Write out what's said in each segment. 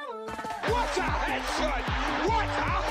What a head, son! What a head!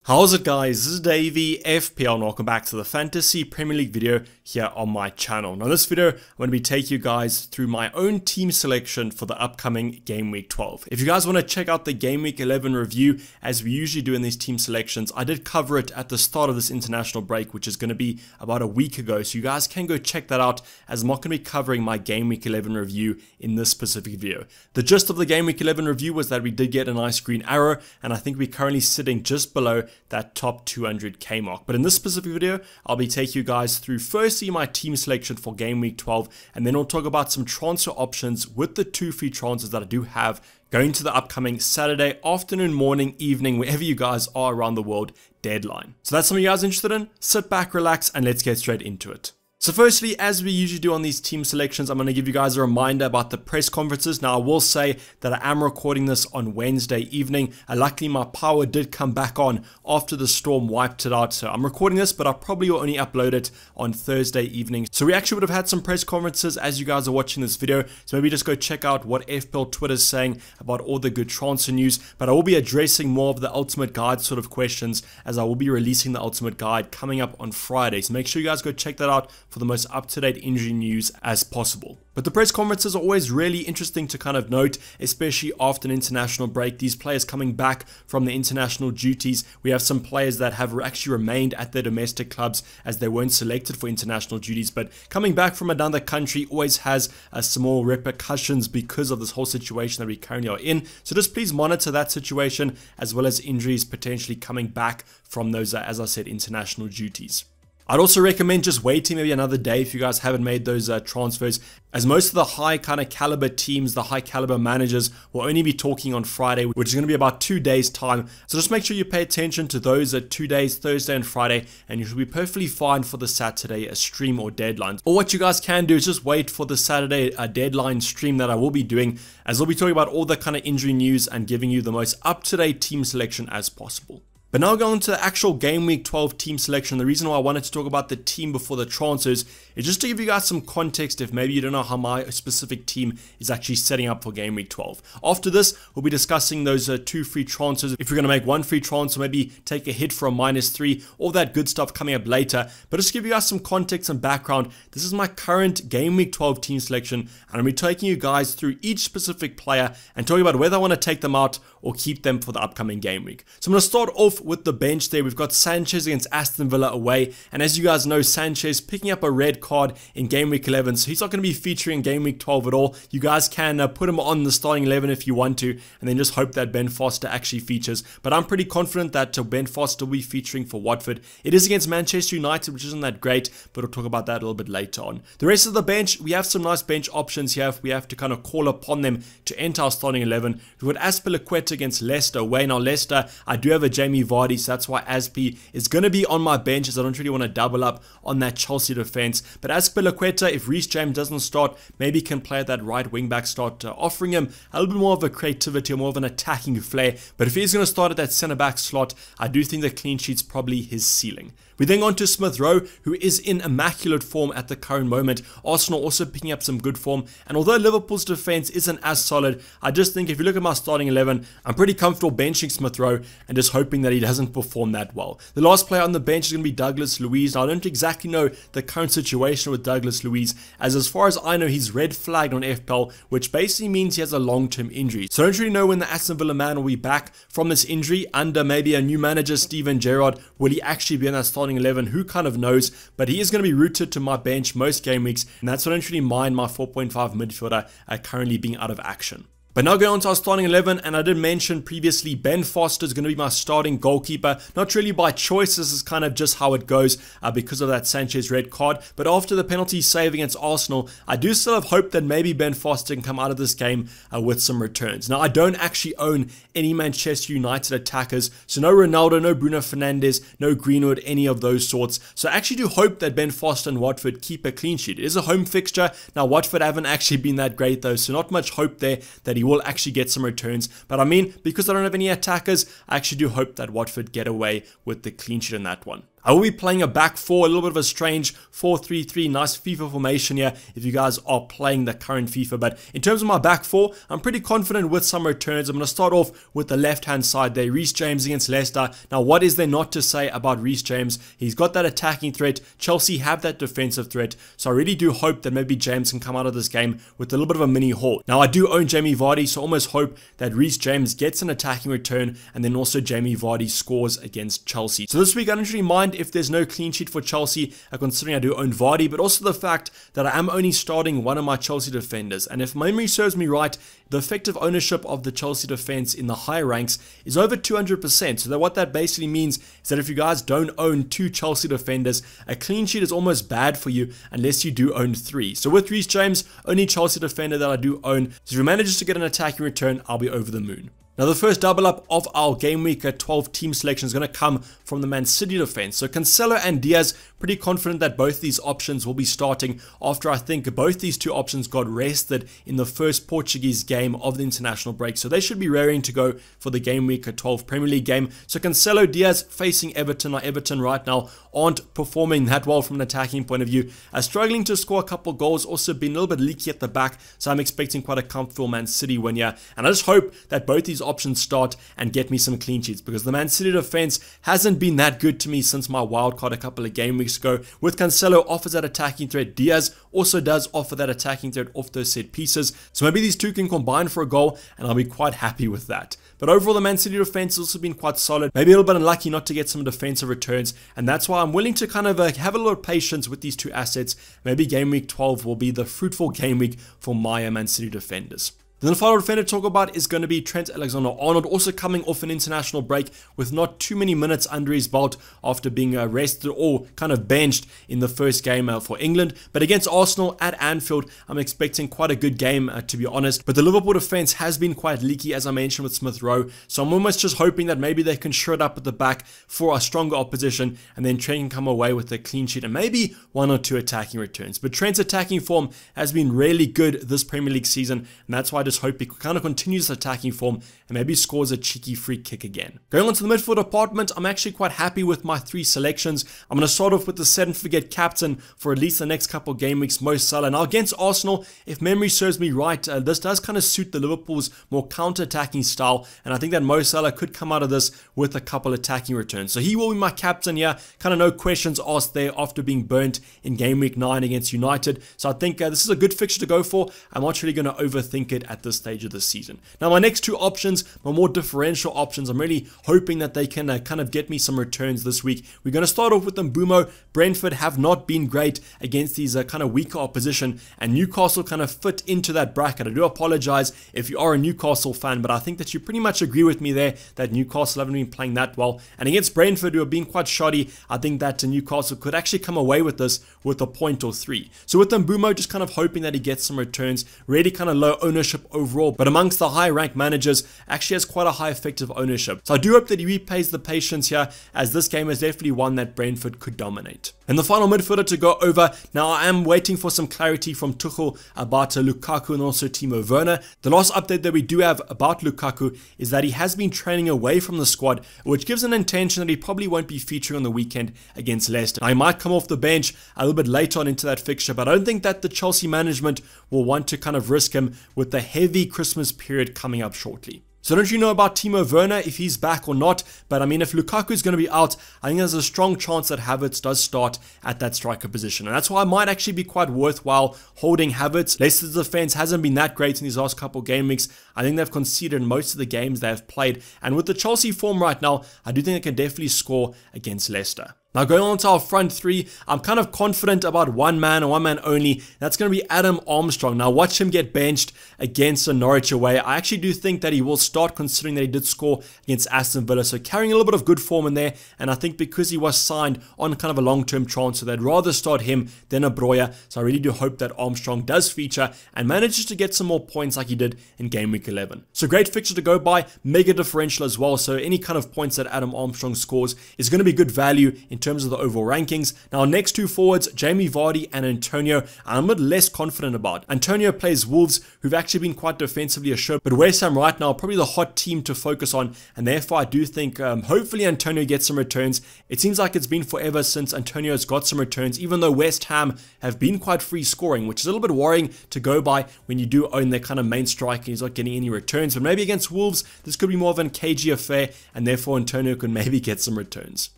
How's it, guys? This is Dayvy, FPL, and welcome back to the Fantasy Premier League video here on my channel. Now, in this video, I'm going to be taking you guys through my own team selection for the upcoming Game Week 12. If you guys want to check out the Game Week 11 review, as we usually do in these team selections, I did cover it at the start of this international break, which is going to be about a week ago. So you guys can go check that out, as I'm not going to be covering my Game Week 11 review in this specific video. The gist of the Game Week 11 review was that we did get a nice green arrow, and I think we're currently sitting just below that top 200k mark. But in this specific video, I'll be taking you guys through firstly my team selection for Game Week 12, and then we'll talk about some transfer options with the 2 free transfers that I do have going to the upcoming Saturday afternoon, morning, evening, wherever you guys are around the world deadline. So that's something you guys are interested in? Sit back, relax, and let's get straight into it. So firstly, as we usually do on these team selections, I'm going to give you guys a reminder about the press conferences. Now, I will say that I am recording this on Wednesday evening. Luckily, my power did come back on after the storm wiped it out. So I'm recording this, but I probably will only upload it on Thursday evening. So we actually would have had some press conferences as you guys are watching this video. So maybe just go check out what FPL Twitter is saying about all the good transfer news. But I will be addressing more of the Ultimate Guide sort of questions, as I will be releasing the Ultimate Guide coming up on Friday. So make sure you guys go check that out for the most up-to-date injury news as possible. But the press conferences are always really interesting to kind of note, especially after an international break. These players coming back from the international duties. We have some players that have actually remained at their domestic clubs as they weren't selected for international duties, but coming back from another country always has some more repercussions because of this whole situation that we currently are in. So just please monitor that situation, as well as injuries potentially coming back from those, as I said, international duties. I'd also recommend just waiting maybe another day if you guys haven't made those transfers, as most of the high kind of caliber teams, the high caliber managers, will only be talking on Friday, which is going to be about 2 days time. So just make sure you pay attention to those 2 days, Thursday and Friday, and you should be perfectly fine for the Saturday stream or deadline. Or what you guys can do is just wait for the Saturday deadline stream that I will be doing, as I'll be talking about all the kind of injury news and giving you the most up-to-date team selection as possible. But now going to the actual Game Week 12 team selection, the reason why I wanted to talk about the team before the transfers is just to give you guys some context if maybe you don't know how my specific team is actually setting up for Game Week 12. After this, we'll be discussing those 2 free transfers. If you're going to make 1 free transfer, maybe take a hit for a -3, all that good stuff coming up later. But just to give you guys some context and background, this is my current Game Week 12 team selection, and I'll be taking you guys through each specific player and talking about whether I want to take them out or keep them for the upcoming game week. So I'm going to start off with the bench there. We've got Sanchez against Aston Villa away, and as you guys know, Sanchez picking up a red card in Game Week 11, so he's not going to be featuring in Game Week 12 at all. You guys can put him on the starting 11 if you want to, and then just hope that Ben Foster actually features. But I'm pretty confident that Ben Foster will be featuring for Watford. It is against Manchester United, which isn't that great, but we'll talk about that a little bit later on. The rest of the bench, we have some nice bench options here if we have to kind of call upon them to enter our starting 11. We've got Azpilicueta against Leicester away. Now Leicester, I do have a Jamie Vardy, so that's why Azpi is going to be on my bench, as I don't really want to double up on that Chelsea defense. But Azpilicueta, if Reece James doesn't start, maybe can play at that right wing back start, offering him a little bit more of a creativity, more of an attacking flair. But if he's going to start at that centre back slot, I do think the clean sheet's probably his ceiling. We then go on to Smith Rowe, who is in immaculate form at the current moment. Arsenal also picking up some good form, and although Liverpool's defense isn't as solid, I just think if you look at my starting 11, I'm pretty comfortable benching Smith Rowe and just hoping that he doesn't perform that well. The last player on the bench is going to be Douglas Louise. Now, I don't exactly know the current situation with Douglas Louise, as far as I know, he's red flagged on FPL, which basically means he has a long-term injury. So I don't really know when the Aston Villa man will be back from this injury under maybe a new manager, Steven Gerrard. Will he actually be in that starting 11? Who kind of knows? But he is going to be rooted to my bench most game weeks, and that's why I don't really mind my 4.5 midfielder currently being out of action. But now going on to our starting 11, and I did mention previously, Ben Foster is going to be my starting goalkeeper. Not really by choice, this is kind of just how it goes because of that Sanchez red card. But after the penalty save against Arsenal, I do still have hope that maybe Ben Foster can come out of this game with some returns. Now, I don't actually own any Manchester United attackers, so no Ronaldo, no Bruno Fernandes, no Greenwood, any of those sorts. So I actually do hope that Ben Foster and Watford keep a clean sheet. It is a home fixture. Now, Watford haven't actually been that great though, so not much hope there that he will actually get some returns. But I mean, because I don't have any attackers, I actually do hope that Watford get away with the clean sheet in that one. I will be playing a back four, a little bit of a strange 4-3-3, nice FIFA formation here if you guys are playing the current FIFA. But in terms of my back four, I'm pretty confident with some returns. I'm going to start off with the left-hand side there. Reece James against Leicester. Now, what is there not to say about Reece James? He's got that attacking threat. Chelsea have that defensive threat. So I really do hope that maybe James can come out of this game with a little bit of a mini haul. Now, I do own Jamie Vardy, so I almost hope that Reece James gets an attacking return and then also Jamie Vardy scores against Chelsea. So this week, I don't really mind if there's no clean sheet for Chelsea, considering I do own Vardy, but also the fact that I am only starting one of my Chelsea defenders. And if memory serves me right, the effective ownership of the Chelsea defense in the higher ranks is over 200%. So that what that basically means is that if you guys don't own two Chelsea defenders, a clean sheet is almost bad for you unless you do own three. So with Reece James, only Chelsea defender that I do own. So if he manages to get an attacking return, I'll be over the moon. Now, the first double up of our game week 12 team selection is going to come from the Man City defense. So Cancelo and Diaz, pretty confident that both these options will be starting after I think both these two options got rested in the first Portuguese game of the international break. So they should be raring to go for the game week 12 Premier League game. So Cancelo, Diaz facing Everton. Now, Everton right now aren't performing that well from an attacking point of view. Struggling to score a couple goals, also been a little bit leaky at the back. So I'm expecting quite a comfortable Man City win here. And I just hope that both these options start and get me some clean sheets, because the Man City defense hasn't been that good to me since my wildcard a couple of game weeks ago. With Cancelo offers that attacking threat, Diaz also does offer that attacking threat off those set pieces. So maybe these two can combine for a goal and I'll be quite happy with that. But overall, the Man City defense has also been quite solid. Maybe a little bit unlucky not to get some defensive returns, and that's why I'm willing to kind of have a little patience with these two assets. Maybe game week 12 will be the fruitful game week for my Man City defenders. Then the final defender to talk about is going to be Trent Alexander-Arnold, also coming off an international break with not too many minutes under his belt after being rested or kind of benched in the first game for England. But against Arsenal at Anfield, I'm expecting quite a good game, to be honest. But the Liverpool defense has been quite leaky, as I mentioned, with Smith Rowe. So I'm almost just hoping that maybe they can shred up at the back for a stronger opposition, and then Trent can come away with a clean sheet and maybe one or two attacking returns. But Trent's attacking form has been really good this Premier League season, and that's why I just hope he kind of continues attacking form and maybe scores a cheeky free kick again. Going on to the midfield department, I'm actually quite happy with my three selections. I'm going to start off with the set and forget captain for at least the next couple of game weeks, Mo Salah. Now against Arsenal, if memory serves me right, this does kind of suit the Liverpool's more counter-attacking style, and I think that Mo Salah could come out of this with a couple attacking returns. So he will be my captain here, kind of no questions asked there after being burnt in game week 9 against United. So I think this is a good fixture to go for. I'm not really going to overthink it at this stage of the season. Now my next two options, my more differential options, I'm really hoping that they can kind of get me some returns this week. We're going to start off with Mbeumo. Brentford have not been great against these kind of weaker opposition, and Newcastle kind of fit into that bracket. I do apologize if you are a Newcastle fan, but I think that you pretty much agree with me there that Newcastle haven't been playing that well. And against Brentford, who have been quite shoddy, I think that Newcastle could actually come away with this with a point or three. So with Mbeumo, just kind of hoping that he gets some returns. Really kind of low ownership overall, but amongst the high ranked managers, actually has quite a high effective ownership. So I do hope that he repays the patience here, as this game is definitely one that Brentford could dominate. And the final midfielder to go over, now I am waiting for some clarity from Tuchel about Lukaku and also Timo Werner. The last update that we do have about Lukaku is that he has been training away from the squad, which gives an intention that he probably won't be featuring on the weekend against Leicester. Now, he might come off the bench a little bit later on into that fixture, but I don't think that the Chelsea management will want to kind of risk him with the heavy Christmas period coming up shortly. So don't you know about Timo Werner, if he's back or not? But I mean, if Lukaku is going to be out, I think there's a strong chance that Havertz does start at that striker position. And that's why it might actually be quite worthwhile holding Havertz. Leicester's defense hasn't been that great in these last couple of game weeks. I think they've conceded in most of the games they have played. And with the Chelsea form right now, I do think they can definitely score against Leicester. Now going on to our front three, I'm kind of confident about one man and one man only. That's going to be Adam Armstrong. Now watch him get benched against Norwich away. I actually do think that he will start, considering that he did score against Aston Villa. So carrying a little bit of good form in there. And I think because he was signed on kind of a long-term transfer, they'd rather start him than a Broya. So I really do hope that Armstrong does feature and manages to get some more points like he did in game week 11. So great fixture to go by, mega differential as well. So any kind of points that Adam Armstrong scores is going to be good value in terms terms of the overall rankings. Now, next two forwards, Jamie Vardy and Antonio, I'm a bit less confident about. Antonio plays Wolves, who've actually been quite defensively assured, but West Ham right now are probably the hot team to focus on, and therefore I do think hopefully Antonio gets some returns. It seems like it's been forever since Antonio's got some returns, even though West Ham have been quite free scoring, which is a little bit worrying to go by when you do own their kind of main striker and he's not getting any returns. But maybe against Wolves, this could be more of an cagey affair, and therefore Antonio can maybe get some returns.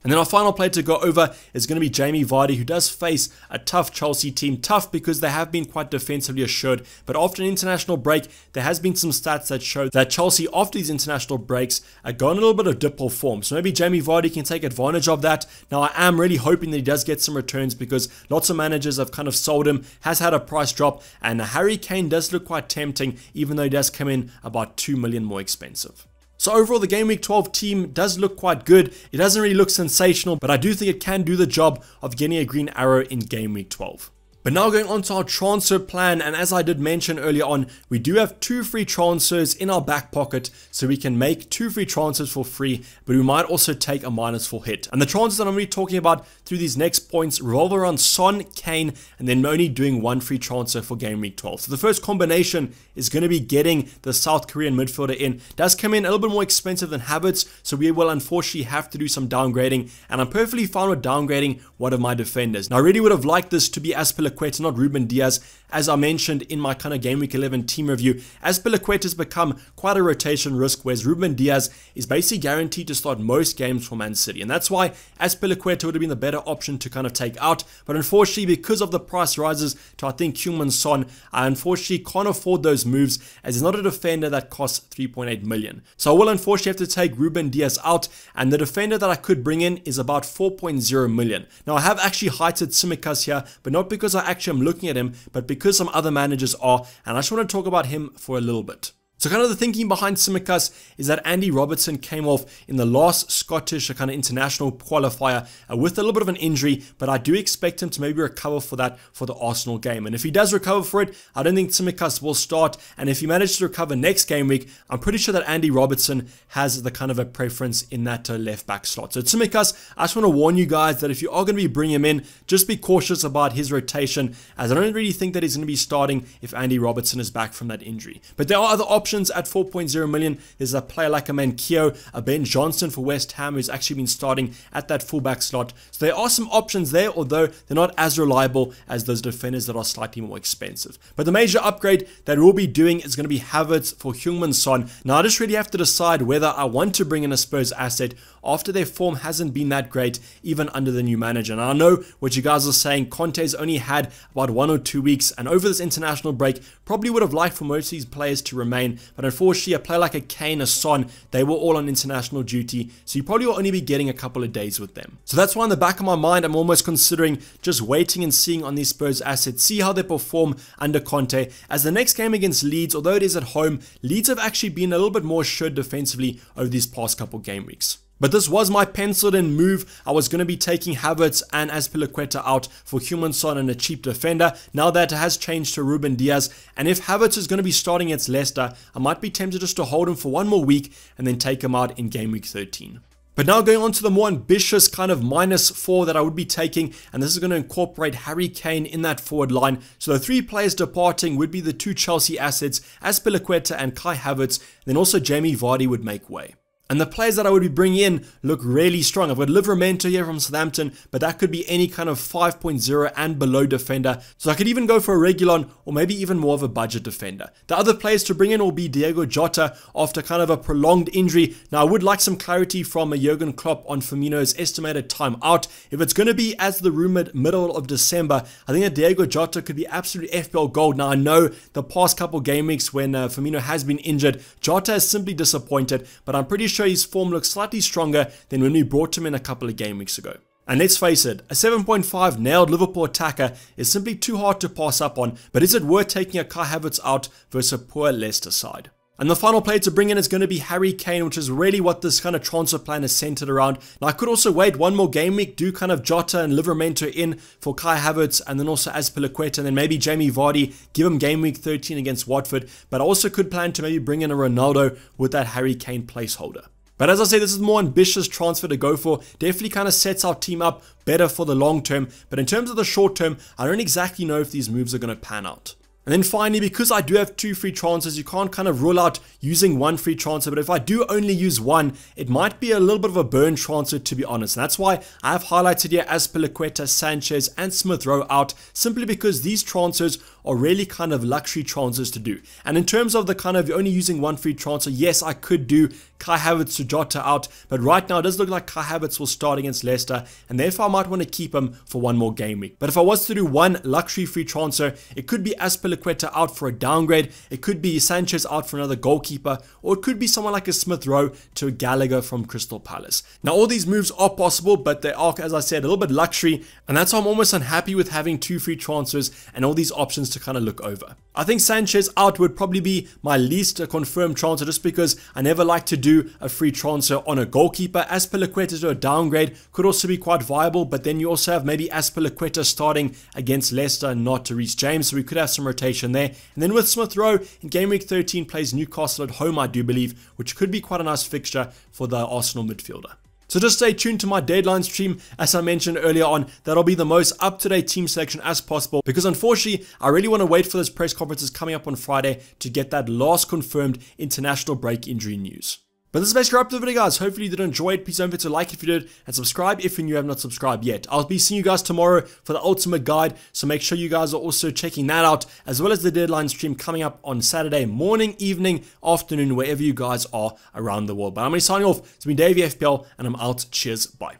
And then our final player to go over is going to be Jamie Vardy, who does face a tough Chelsea team. Tough because they have been quite defensively assured, but after an international break, there has been some stats that show that Chelsea, after these international breaks, are going a little bit of dip or form. So maybe Jamie Vardy can take advantage of that. Now, I am really hoping that he does get some returns because lots of managers have kind of sold him, has had a price drop, and Harry Kane does look quite tempting, even though he does come in about 2 million more expensive. So overall, the Game Week 12 team does look quite good. It doesn't really look sensational, but I do think it can do the job of getting a green arrow in Game Week 12. But now going on to our transfer plan, and as I did mention earlier on, we do have 2 free transfers in our back pocket, so we can make 2 free transfers for free, but we might also take a -4 hit. And the transfers that I'm really talking about through these next points revolve around Son, Kane, and then only doing 1 free transfer for Game Week 12. So the first combination is going to be getting the South Korean midfielder in. Does come in a little bit more expensive than Havertz, so we will unfortunately have to do some downgrading, and I'm perfectly fine with downgrading one of my defenders. Now, I really would have liked this to be Azpilicueta, not Ruben Diaz. As I mentioned in my kind of Game Week 11 team review, Azpilicueta has become quite a rotation risk, whereas Ruben Diaz is basically guaranteed to start most games for Man City, and that's why Azpilicueta would have been the better option to kind of take out. But unfortunately, because of the price rises to I think Heung-min Son, I unfortunately can't afford those moves, as he's not a defender that costs 3.8 million. So I will unfortunately have to take Ruben Diaz out, and the defender that I could bring in is about 4.0 million. Now, I have actually heighted Tsimikas here, but not because I actually am looking at him, but because some other managers are, and I just want to talk about him for a little bit. So kind of the thinking behind Tsimikas is that Andy Robertson came off in the last Scottish kind of international qualifier with a little bit of an injury, but I do expect him to maybe recover for that for the Arsenal game. And if he does recover for it, I don't think Tsimikas will start. And if he manages to recover next game week, I'm pretty sure that Andy Robertson has the kind of a preference in that left back slot. So Tsimikas, I just want to warn you guys that if you are going to be bringing him in, just be cautious about his rotation, as I don't really think that he's going to be starting if Andy Robertson is back from that injury. But there are other options at 4.0 million. There's a player like a Mankio, a Ben Johnson for West Ham, who's actually been starting at that fullback slot. So there are some options there, although they're not as reliable as those defenders that are slightly more expensive. But the major upgrade that we'll be doing is going to be Havertz for Heung-min Son. Now, I just really have to decide whether I want to bring in a Spurs asset after their form hasn't been that great, even under the new manager. And I know what you guys are saying, Conte's only had about 1 or 2 weeks, and over this international break, probably would have liked for most of these players to remain. But unfortunately, a player like a Kane, a Son, they were all on international duty, so you probably will only be getting a couple of days with them. So that's why in the back of my mind, I'm almost considering just waiting and seeing on these Spurs assets, see how they perform under Conte. As the next game against Leeds, although it is at home, Leeds have actually been a little bit more assured defensively over these past couple game weeks. But this was my penciled in move. I was going to be taking Havertz and Azpilicueta out for Heung-min Son and a cheap defender. Now that has changed to Ruben Diaz. And if Havertz is going to be starting against Leicester, I might be tempted just to hold him for 1 more week and then take him out in game week 13. But now going on to the more ambitious kind of -4 that I would be taking, and this is going to incorporate Harry Kane in that forward line. So the 3 players departing would be the 2 Chelsea assets, Azpilicueta and Kai Havertz, then also Jamie Vardy would make way. And the players that I would be bringing in look really strong. I've got Livramento here from Southampton, but that could be any kind of 5.0 and below defender. So I could even go for a Reguilon or maybe even more of a budget defender. The other players to bring in will be Diogo Jota after kind of a prolonged injury. Now, I would like some clarity from Jurgen Klopp on Firmino's estimated time out. If it's going to be as the rumored middle of December, I think that Diogo Jota could be absolute FPL gold. Now, I know the past couple game weeks when Firmino has been injured, Jota has simply disappointed, but I'm pretty sure his form looks slightly stronger than when we brought him in a couple of game weeks ago. And let's face it, a 7.5 nailed Liverpool attacker is simply too hard to pass up on, but is it worth taking a Kai Havertz out versus a poor Leicester side? And the final player to bring in is going to be Harry Kane, which is really what this kind of transfer plan is centered around. Now, I could also wait 1 more game week, do kind of Jota and Livramento in for Kai Havertz, and then also Azpilicueta, and then maybe Jamie Vardy, give him game week 13 against Watford. But I also could plan to maybe bring in a Ronaldo with that Harry Kane placeholder. But as I say, this is a more ambitious transfer to go for. Definitely kind of sets our team up better for the long term. But in terms of the short term, I don't exactly know if these moves are going to pan out. And then finally, because I do have 2 free transfers, you can't kind of rule out using 1 free transfer. But if I do only use 1, it might be a little bit of a burn transfer, to be honest. And that's why I have highlighted here Azpilicueta, Sanchez, and Smith Rowe out, simply because these transfers are really kind of luxury transfers to do. And in terms of the kind of only using 1 free transfer, yes, I could do Kai Havertz to Jota out, but right now it does look like Kai Havertz will start against Leicester, and therefore I might want to keep him for 1 more game week. But if I was to do 1 luxury free transfer, it could be Azpilicueta out for a downgrade, it could be Sanchez out for another goalkeeper, or it could be someone like a Smith Rowe to a Gallagher from Crystal Palace. Now all these moves are possible, but they are, as I said, a little bit luxury, and that's why I'm almost unhappy with having 2 free transfers and all these options to kind of look over. I think Sanchez out would probably be my least confirmed transfer, just because I never like to do a free transfer on a goalkeeper. Azpilicueta to a downgrade could also be quite viable, but then you also have maybe Azpilicueta starting against Leicester and not to Reece James, so we could have some rotation there. And then with Smith Rowe, in game week 13 plays Newcastle at home, I do believe, which could be quite a nice fixture for the Arsenal midfielder. So just stay tuned to my deadline stream. As I mentioned earlier on, that'll be the most up-to-date team selection as possible, because unfortunately, I really want to wait for those press conferences coming up on Friday to get that last confirmed international break injury news. But this is basically up to the video, guys. Hopefully you did enjoy it. Please don't forget to like if you did, and subscribe if you have not subscribed yet. I'll be seeing you guys tomorrow for the ultimate guide, so make sure you guys are also checking that out, as well as the deadline stream coming up on Saturday morning, evening, afternoon, wherever you guys are around the world. But I'm going to be signing off. It's been Dayvy FPL, and I'm out. Cheers, bye.